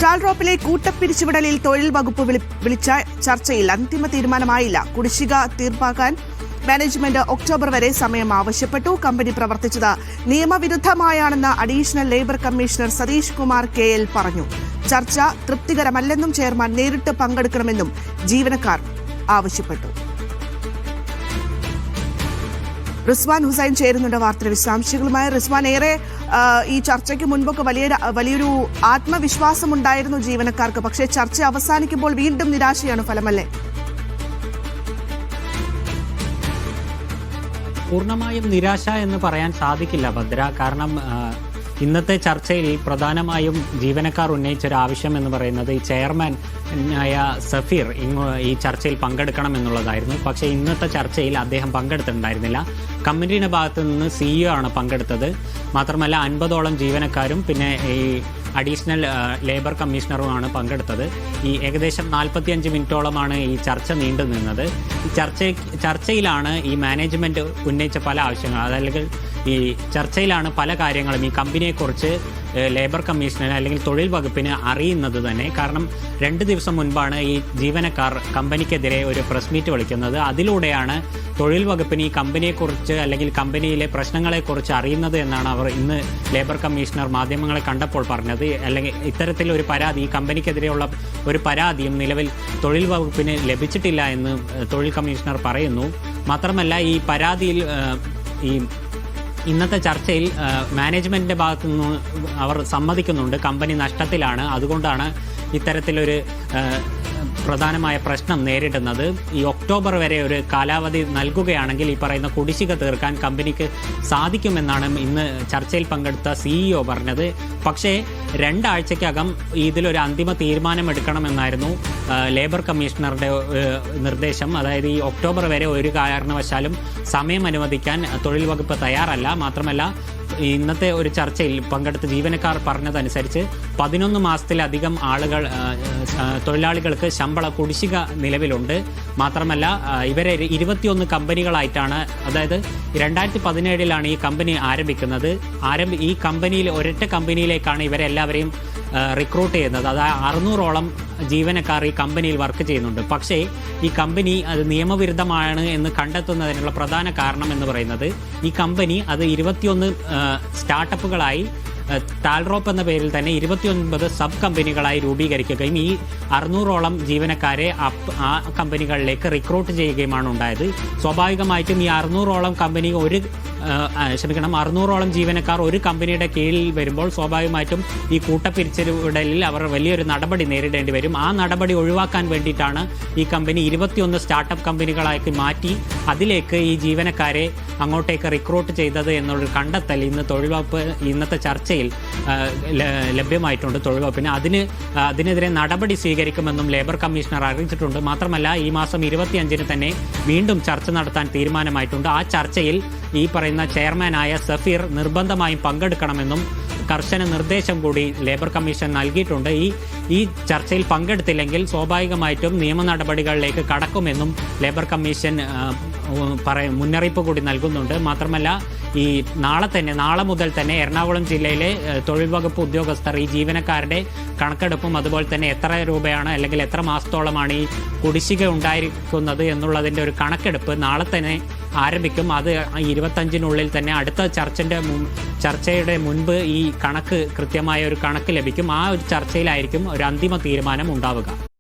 ടാൽറോപ്പിലെ കൂട്ടപ്പിരിച്ചുവിടലിൽ തൊഴിൽ വകുപ്പ് വിളിച്ച ചർച്ചയിൽ അന്തിമ തീരുമാനമായില്ല. കുടിശ്ശിക തീർപ്പാക്കാൻ മാനേജ്മെന്റ് ഒക്ടോബർ വരെ സമയം ആവശ്യപ്പെട്ടു. കമ്പനി പ്രവർത്തിച്ചത് നിയമവിരുദ്ധമായാണെന്ന് additional labour commissioner Satheesh Kumar KL പറഞ്ഞു. ചർച്ച തൃപ്തികരമല്ലെന്നും ചെയർമാൻ നേരിട്ട് പങ്കെടുക്കണമെന്നും ജീവനക്കാർ ആവശ്യപ്പെട്ടു. റിസ്വാൻ ഹുസൈൻ ചേരുന്നുണ്ട് വാർത്തയുടെ വിശദാംശങ്ങളുമായി. റിസ്വാൻ, ഏറെ ഈ ചർച്ചയ്ക്ക് മുൻപൊക്കെ വലിയൊരു ആത്മവിശ്വാസം ഉണ്ടായിരുന്നു ജീവനക്കാർക്ക്. പക്ഷേ ചർച്ച അവസാനിക്കുമ്പോൾ വീണ്ടും നിരാശയാണ് ഫലമല്ലേ? പൂർണ്ണമായും നിരാശ എന്ന് പറയാൻ സാധിക്കില്ല ഭദ്ര. കാരണം ഇന്നത്തെ ചർച്ചയിൽ പ്രധാനമായും ജീവനക്കാർ ഉന്നയിച്ചൊരു ആവശ്യം എന്ന് പറയുന്നത് ഈ ചെയർമാൻ ആയ സഫീർ ഈ ചർച്ചയിൽ പങ്കെടുക്കണം എന്നുള്ളതായിരുന്നു. പക്ഷേ ഇന്നത്തെ ചർച്ചയിൽ അദ്ദേഹം പങ്കെടുത്തിട്ടുണ്ടായിരുന്നില്ല. കമ്പനിയുടെ ഭാഗത്തു നിന്ന് CEO ആണ് പങ്കെടുത്തത്. മാത്രമല്ല 50ഓളം ജീവനക്കാരും പിന്നെ ഈ അഡീഷണൽ ലേബർ കമ്മീഷണറുമാണ് പങ്കെടുത്തത്. ഈ ഏകദേശം 45 മിനിറ്റോളമാണ് ഈ ചർച്ച നീണ്ടു നിന്നത്. ഈ ചർച്ചയിലാണ് ഈ മാനേജ്മെന്റ് ഉന്നയിച്ച പല ആവശ്യങ്ങൾ, അതല്ലെങ്കിൽ ഈ ചർച്ചയിലാണ് പല കാര്യങ്ങളും ഈ കമ്പനിയെക്കുറിച്ച് ലേബർ കമ്മീഷണർ അല്ലെങ്കിൽ തൊഴിൽ വകുപ്പിന് അറിയുന്നത് തന്നെ. കാരണം 2 ദിവസം മുൻപാണ് ഈ ജീവനക്കാർ കമ്പനിക്കെതിരെ ഒരു പ്രസ് മീറ്റ് വിളിക്കുന്നത്. അതിലൂടെയാണ് തൊഴിൽ വകുപ്പിന് ഈ കമ്പനിയെക്കുറിച്ച് അല്ലെങ്കിൽ കമ്പനിയിലെ പ്രശ്നങ്ങളെക്കുറിച്ച് അറിയുന്നത് എന്നാണ് അവർ ഇന്ന് ലേബർ കമ്മീഷണർ മാധ്യമങ്ങളെ കണ്ടപ്പോൾ പറഞ്ഞത്. അല്ലെങ്കിൽ ഇത്തരത്തിലൊരു പരാതി, ഈ കമ്പനിക്കെതിരെയുള്ള ഒരു പരാതിയും നിലവിൽ തൊഴിൽ വകുപ്പിന് ലഭിച്ചിട്ടില്ല എന്ന് തൊഴിൽ കമ്മീഷണർ പറയുന്നു. മാത്രമല്ല ഈ പരാതിയിൽ ഈ ഇന്നത്തെ ചർച്ചയിൽ മാനേജ്മെന്റിന്റെ ഭാഗത്തു നിന്ന് അവർ സമ്മതിക്കുന്നുണ്ട് കമ്പനി നഷ്ടത്തിലാണ്, അതുകൊണ്ടാണ് ഇത്തരത്തിലൊരു പ്രധാനമായ പ്രശ്നം നേരിടുന്നത്. ഈ ഒക്ടോബർ വരെ ഒരു കാലാവധി നൽകുകയാണെങ്കിൽ ഈ പറയുന്ന കുടിശ്ശിക തീർക്കാൻ കമ്പനിക്ക് സാധിക്കുമെന്നാണ് ഇന്ന് ചർച്ചയിൽ പങ്കെടുത്ത CEO പറഞ്ഞത്. പക്ഷേ 2 ആഴ്ചക്കകം ഇതിലൊരു അന്തിമ തീരുമാനമെടുക്കണമെന്നായിരുന്നു ലേബർ കമ്മീഷണറുടെ നിർദ്ദേശം. അതായത് ഈ ഒക്ടോബർ വരെ ഒരു കാരണവശാലും സമയം അനുവദിക്കാൻ തൊഴിൽ വകുപ്പ് തയ്യാറല്ല. മാത്രമല്ല ഇന്നത്തെ ഒരു ചർച്ചയിൽ പങ്കെടുത്ത ജീവനക്കാർ പറഞ്ഞതനുസരിച്ച് 11 മാസത്തിലധികം തൊഴിലാളികൾക്ക് ശമ്പള കുടിശ്ശിക നിലവിലുണ്ട്. മാത്രമല്ല ഇവരെ 21 കമ്പനികളായിട്ടാണ്, അതായത് 2017 ഈ കമ്പനി ആരംഭിക്കുന്നത്. ഈ കമ്പനിയിൽ ഒരൊറ്റ കമ്പനിയിലേക്കാണ് ഇവരെല്ലാവരെയും റിക്രൂട്ട് ചെയ്യുന്നത്. അതായത് 600ഓളം ജീവനക്കാർ ഈ കമ്പനിയിൽ വർക്ക് ചെയ്യുന്നുണ്ട്. പക്ഷേ ഈ കമ്പനി അത് നിയമവിരുദ്ധമാണ് എന്ന് കണ്ടെത്തുന്നതിനുള്ള പ്രധാന കാരണം എന്ന് പറയുന്നത് ഈ കമ്പനി അത് 21 സ്റ്റാർട്ടപ്പുകളായി ടാൽറോപ്പ് എന്ന പേരിൽ തന്നെ 29 സബ് കമ്പനികളായി രൂപീകരിക്കുകയും ഈ 600ഓളം ജീവനക്കാരെ ആ കമ്പനികളിലേക്ക് റിക്രൂട്ട് ചെയ്യുകയുമാണ് ഉണ്ടായത്. സ്വാഭാവികമായിട്ടും ഈ 600ഓളം കമ്പനി 600ഓളം ജീവനക്കാർ ഒരു കമ്പനിയുടെ കീഴിൽ വരുമ്പോൾ സ്വാഭാവികമായിട്ടും ഈ കൂട്ടപ്പിരിച്ചുവിടലിൽ അവർ വലിയൊരു നടപടി നേരിടേണ്ടി വരും. ആ നടപടി ഒഴിവാക്കാൻ വേണ്ടിയിട്ടാണ് ഈ കമ്പനി 21 സ്റ്റാർട്ടപ്പ് കമ്പനികളാക്കി മാറ്റി അതിലേക്ക് ഈ ജീവനക്കാരെ അങ്ങോട്ടേക്ക് റിക്രൂട്ട് ചെയ്തത് എന്നുള്ളൊരു കണ്ടെത്തൽ ഇന്ന് തൊഴിൽ വകുപ്പ് ഇന്നത്തെ ചർച്ചയിൽ ലഭ്യമായിട്ടുണ്ട്. തൊഴിൽ വകുപ്പിന് അതിനെതിരെ നടപടി സ്വീകരിക്കുമെന്നും ലേബർ കമ്മീഷണർ അറിയിച്ചിട്ടുണ്ട്. മാത്രമല്ല ഈ മാസം 25-ന് തന്നെ വീണ്ടും ചർച്ച നടത്താൻ തീരുമാനമായിട്ടുണ്ട്. ആ ചർച്ചയിൽ ഈ പറയുന്ന ചെയർമാനായ സഫീർ നിർബന്ധമായും പങ്കെടുക്കണമെന്നും കർശന നിർദ്ദേശം കൂടി ലേബർ കമ്മീഷൻ നൽകിയിട്ടുണ്ട്. ഈ ചർച്ചയിൽ പങ്കെടുത്തില്ലെങ്കിൽ സ്വാഭാവികമായിട്ടും നിയമ നടപടികളിലേക്ക് കടക്കുമെന്നും ലേബർ കമ്മീഷൻ മുന്നറിയിപ്പ് കൂടി നൽകുന്നുണ്ട്. മാത്രമല്ല ഈ നാളെ മുതൽ തന്നെ എറണാകുളം ജില്ലയിലെ തൊഴിൽ വകുപ്പ് ഉദ്യോഗസ്ഥർ ഈ ജീവനക്കാരുടെ കണക്കെടുപ്പും അതുപോലെ തന്നെ എത്ര രൂപയാണ് അല്ലെങ്കിൽ എത്ര മാസത്തോളമാണ് ഈ കുടിശ്ശിക ഉണ്ടായിരിക്കുന്നത് എന്നുള്ളതിൻ്റെ ഒരു കണക്കെടുപ്പ് നാളെ തന്നെ ആരംഭിക്കും. അത് 25-നുള്ളിൽ തന്നെ അടുത്ത ചർച്ചയുടെ മുൻപ് ഈ കണക്ക്, കൃത്യമായ ഒരു കണക്ക് ലഭിക്കും. ആ ഒരു ചർച്ചയിലായിരിക്കും ഒരു അന്തിമ തീരുമാനം ഉണ്ടാവുക.